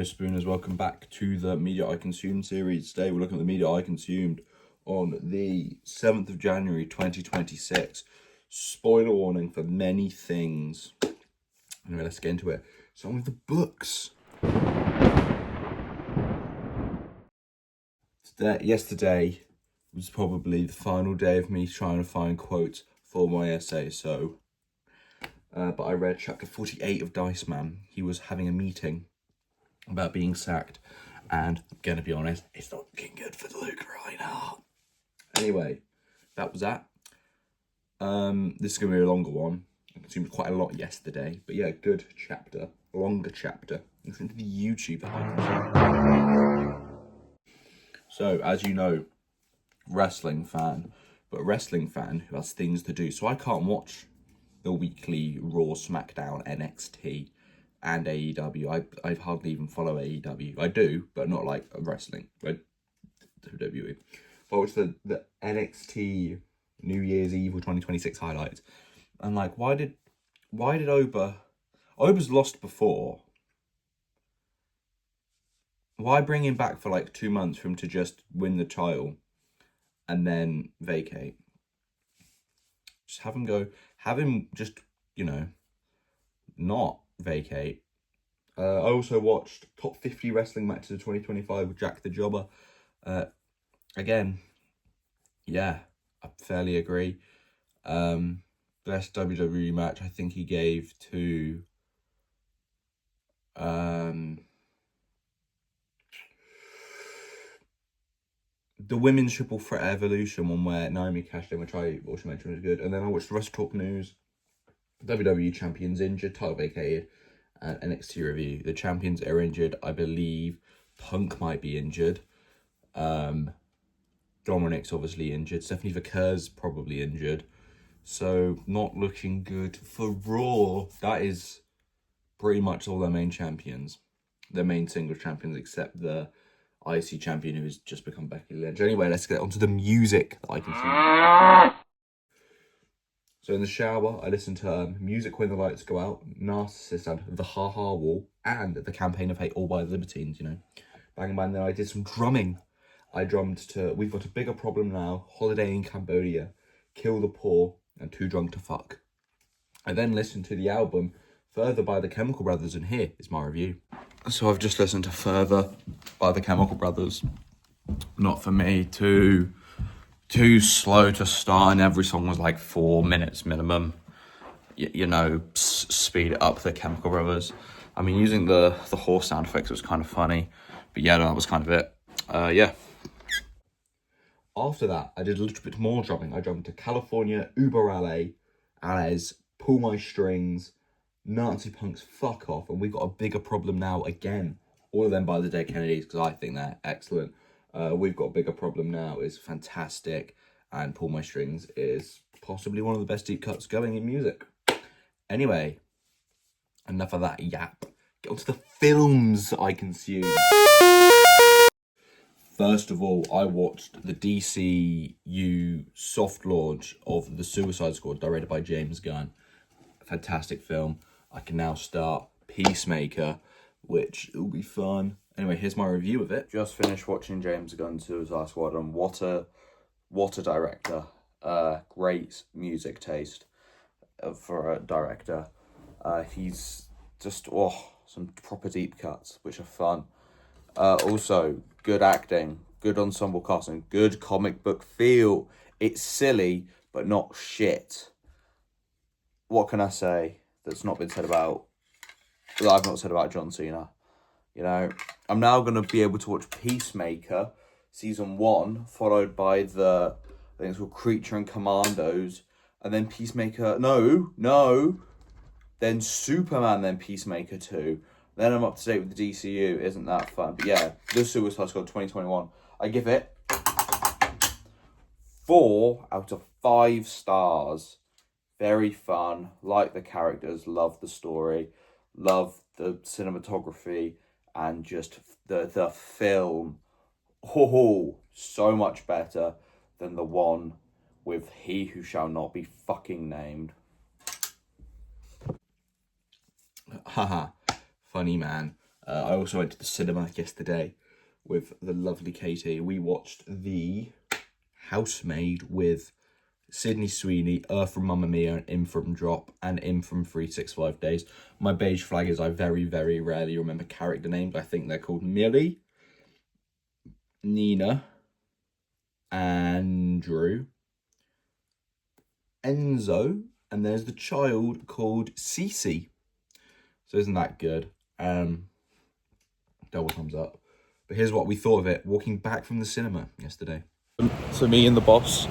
Spooners, welcome back to the Media I Consumed series. Today we're looking at the media I consumed on the 7th of January 2026. Spoiler warning for many things. Anyway, let's get into it. Some of the books. Yesterday was probably the final day of me trying to find quotes for my essay, but I read chapter 48 of Dice Man. He was having a meeting about being sacked, and I'm gonna be honest, it's not looking good for Luke right now. Anyway, that was that. This is gonna be a longer one. I consumed quite a lot yesterday, but yeah, good chapter, longer chapter. Listen to the YouTube that I consumed. So, as you know, wrestling fan who has things to do. So I can't watch the weekly Raw, SmackDown, NXT, and AEW. I hardly even follow AEW. I do, but not like wrestling. WWE. But I watch the NXT New Year's Eve or 2026 highlights. And like, why did Oba's lost before. Why bring him back for like 2 months for him to just win the title and then vacate? Just have him just, not vacate. I also watched Top 50 Wrestling Matches of 2025 with Jack the Jobber. Again, yeah, I fairly agree. Best WWE match I think he gave to the women's triple threat evolution one where Naomi cashed in, which I also mentioned was good. And then I watched the Wrestle Talk News, WWE champions injured, title vacated, and NXT review. The champions are injured. I believe Punk might be injured. Dominic's obviously injured. Stephanie Vaquer's probably injured. So not looking good for Raw. That is pretty much all their main champions. Their main single champions, except the IC champion who has just become Becky Lynch. Anyway, let's get onto the music that I can see. So in the shower, I listened to Music When the Lights Go Out, Narcissist, and The Ha Ha Wall, and The Campaign of Hate, all by the Libertines, Bang bang. Then I did some drumming. I drummed to We've Got a Bigger Problem Now, Holiday in Cambodia, Kill the Poor, and Too Drunk to Fuck. I then listened to the album Further by the Chemical Brothers, and here is my review. So I've just listened to Further by the Chemical Brothers. Not for me, too slow to start, and every song was like 4 minutes minimum. Speed it up, the Chemical Brothers. I mean, using the horse sound effects was kind of funny, but yeah, that was kind of it. Yeah. After that, I did a little bit more drumming. I drummed to California, Uber Alice, Pull My Strings, Nazi Punk's Fuck Off, and We've Got a Bigger Problem Now again. All of them by the Dead Kennedys, because I think they're excellent. We've Got a Bigger Problem Now is fantastic, and Pull My Strings is possibly one of the best deep cuts going in music. Anyway, enough of that yap. Get on to the films I consumed. First of all, I watched the DCU soft launch of The Suicide Squad, directed by James Gunn. A fantastic film. I can now start Peacemaker, which will be fun. Anyway, here's my review of it. Just finished watching James Gunn's Suicide Squad, and what a director. Great music taste for a director. He's just, some proper deep cuts, which are fun. Also, good acting, good ensemble casting, good comic book feel. It's silly, but not shit. What can I say that's not been said about, that I've not said about John Cena? I'm now going to be able to watch Peacemaker, season 1, followed by I think it's called Creature and Commandos, and then Peacemaker, then Superman, then Peacemaker 2. Then I'm up to date with the DCU. Isn't that fun? But yeah, The Suicide Squad 2021. I give it 4 out of 5 stars. Very fun. Like the characters. Love the story. Love the cinematography. And just the film. Oh, so much better than the one with He Who Shall Not Be Fucking Named. Haha. Funny man. I also went to the cinema yesterday with the lovely Katie. We watched The Housemaid with Sydney Sweeney, from Mamma Mia, and Im from Drop, and Im from 365 Days. My beige flag is I very, very rarely remember character names. I think they're called Millie, Nina, Andrew, Enzo, and there's the child called Cece. So isn't that good? Double thumbs up. But here's what we thought of it walking back from the cinema yesterday. So me and the boss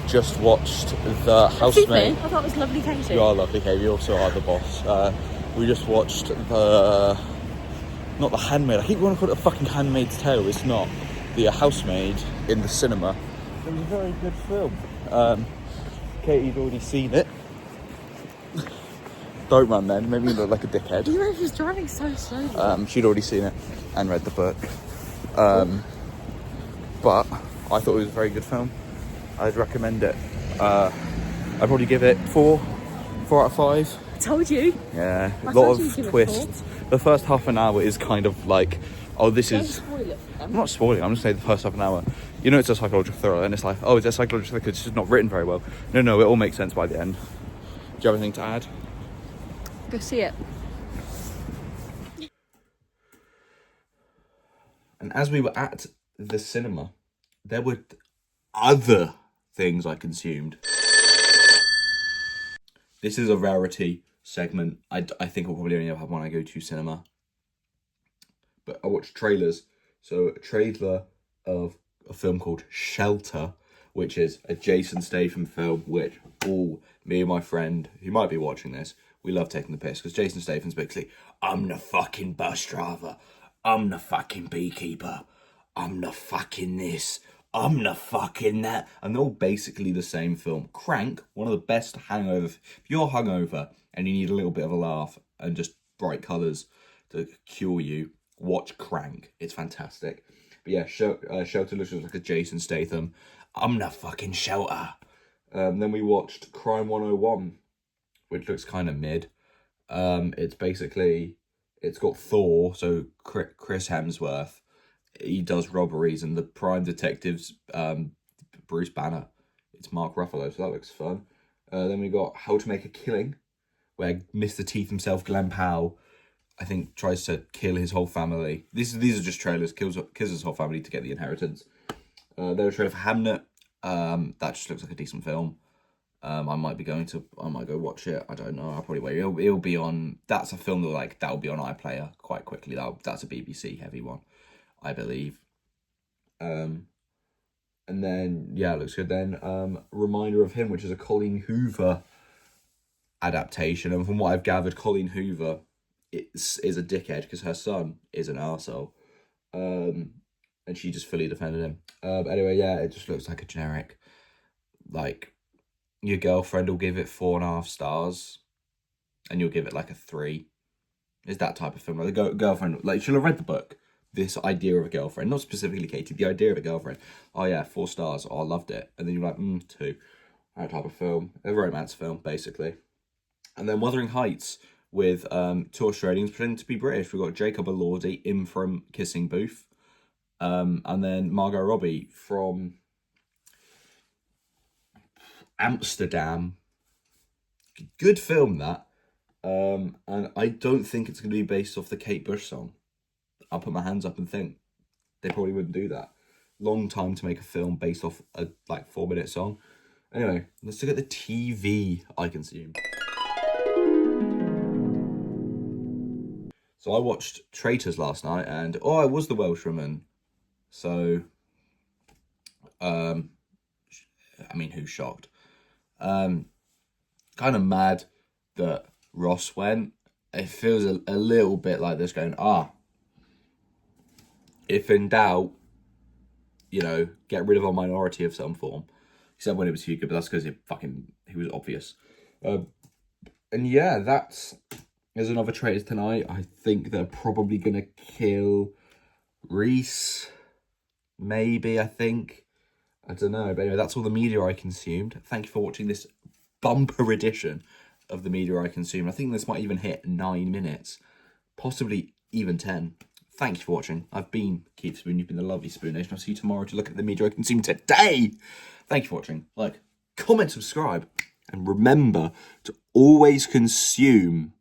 just watched The Housemaid. I thought it was lovely, Katie. You are lovely, Katie. You also are the boss. We just watched not The Handmaid. I keep wanting to call it a fucking Handmaid's Tale. It's not. The Housemaid in the cinema. It was a very good film. Katie'd already seen it. Don't run then. Maybe you look like a dickhead. You were just driving so slowly. She'd already seen it and read the book. But I thought it was a very good film. I'd recommend it. I'd probably give it 4 out of 5. I told you. Yeah, I a lot thought you'd of give it twists. The first half an hour is kind of like, oh, this Don't is... spoil it for them. I'm not spoiling, I'm just saying the first half an hour. You know it's a psychological thriller, and it's like, oh, it's a psychological thriller because it's just not written very well. No, it all makes sense by the end. Do you have anything to add? Go see it. And as we were at the cinema, there were other things I consumed. This is a rarity segment. I think I'll probably only have one I go to cinema. But I watched trailers. So a trailer of a film called Shelter, which is a Jason Statham film, which me and my friend, who might be watching this, we love taking the piss. Because Jason Statham's basically, I'm the fucking bus driver. I'm the fucking beekeeper. I'm the fucking this. I'm the fucking that. And they're all basically the same film. Crank, one of the best hangover. If you're hungover and you need a little bit of a laugh and just bright colours to cure you, watch Crank. It's fantastic. But yeah, Shelter looks like a Jason Statham. I'm the fucking shelter. Then we watched Crime 101, which looks kind of mid. It's got Thor, so Chris Hemsworth. He does robberies, and the prime detective's Bruce Banner. It's Mark Ruffalo, so that looks fun. Then we got How to Make a Killing, where Mr. Teeth himself, Glenn Powell, I think tries to kill his whole family. These are just trailers. Kills his whole family to get the inheritance. There was a trailer for Hamnet. That just looks like a decent film. I might go watch it. I don't know. I'll probably wait. It'll be on. That's a film that'll be on iPlayer quite quickly. That's a BBC heavy one, I believe. And then it looks good. Then Reminder of Him, which is a Colleen Hoover adaptation, and from what I've gathered, Colleen Hoover is a dickhead because her son is an arsehole. And she just fully defended him. Anyway, it just looks like a generic, like, your girlfriend will give it 4.5 stars, and you'll give it like a 3. It's that type of film. Like the girlfriend, like, she'll have read the book. This idea of a girlfriend, not specifically Katie, the idea of a girlfriend. Oh yeah, 4 stars. Oh, I loved it. And then you're like, 2. That type of film, a romance film, basically. And then Wuthering Heights with 2 Australians pretending to be British. We've got Jacob Elordi, Im from Kissing Booth. And then Margot Robbie from Amsterdam. Good film, that. And I don't think it's going to be based off the Kate Bush song. I'll put my hands up and think they probably wouldn't do that. Long time to make a film based off a 4-minute song. Anyway, let's look at the TV I consume. So I watched Traitors last night, and I was the Welshwoman. So, who's shocked? Kind of mad that Ross went. It feels a little bit like this going, if in doubt, get rid of a minority of some form. Except when it was Hugo, but that's because he was obvious. There's another Traitors tonight. I think they're probably going to kill Reese. Maybe, I think. I don't know. But anyway, that's all the media I consumed. Thank you for watching this bumper edition of the media I consumed. I think this might even hit 9 minutes. Possibly even 10. Thank you for watching. I've been Keith Spoon. You've been the lovely Spoon Nation. I'll see you tomorrow to look at the media I consumed today. Thank you for watching. Like, comment, subscribe, and remember to always consume